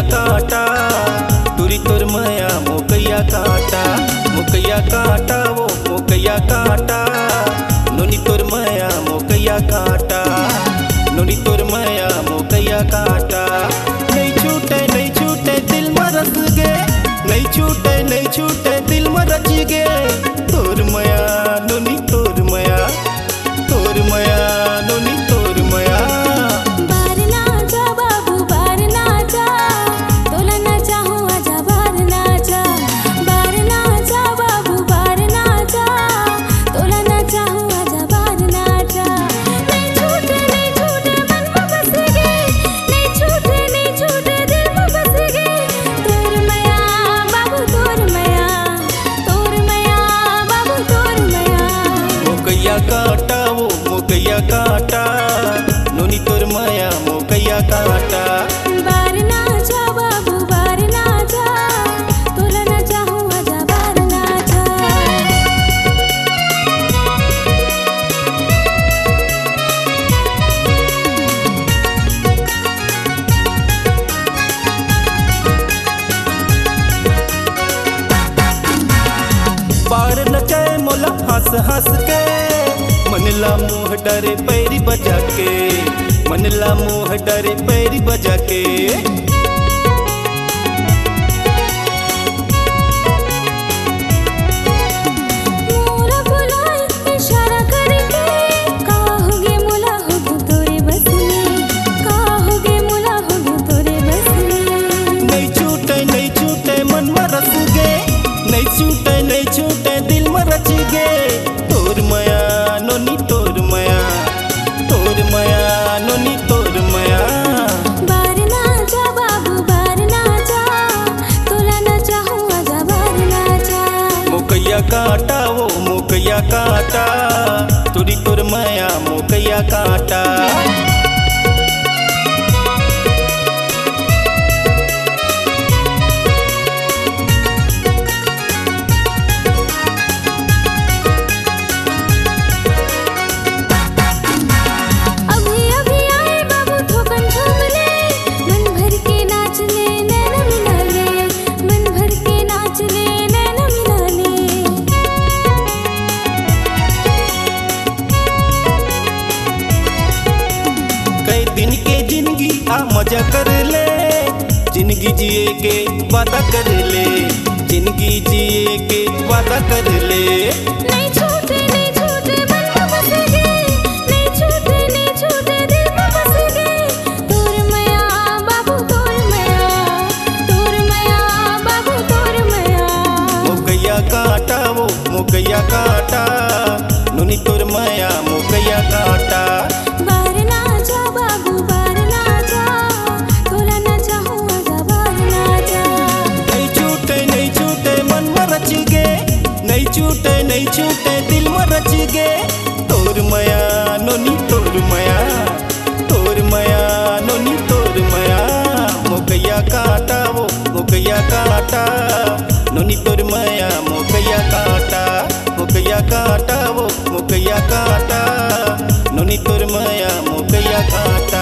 काटा तुरी तोर मया मोकैया काटा वो मोकैया काटा नोनी तोर मया मोकैया काटा नोनी तोर मया मोकैया काटा नहीं छूटे दिल में रस गे नहीं छूटे दिल में रच गे तोर मया नोनी तोर मया नोनी तोर मया काटा वो मोकैया काटा नोनी तोर मया मोकैया काटा बार ना जा बाबू बार ना जा तोला ना चाहूँ आजा बार ना जा बार नचे मोला हंस के मनला मुँह डरे पैरी बजा के मनला मुँह डरे पैरी बजा के मोरा बुलाए इशारा करके कहोगे मोला होगी तोरे बस में कहोगे मोला होगी तोरे बस में नहीं छूटे मन में रस गे नहीं छूटे दिल में रच गे तोर मया नोनी तोर मया नोनी तोर मया बार ना जा बाबू बार ना जा तोला ना चाहूँ आजा बार ना जा मोकैया काटा वो मोकैया काटा तुरी तोर मया मोकैया काटा दिन के जिंदगी आ मजा कर ले जिंदगी जिए के वादा कर ले जिंदगी जिए के वादा कर ले नहीं छूटे मन में बस गे नहीं छूटे दिल में बस गे तोर मया बाबू तोर मया बाबू तोर मया मोकैया काटा वो मोकैया काटा नोनी तोर मया मोकैया काटा बार ना जा बाबू बार ना जा तोला ना चाहूँ आजा बार ना जा नहीं छूटे मन में रच गे नहीं छूटे दिल में रच गे तोर मया नोनी तोर मया नोनी तोर मया मोकैया काटा वो मोकैया काटा नोनी तोर मया मोकैया काटा वो मोकैया काटा नोनी तोर मया मोकैया काटा।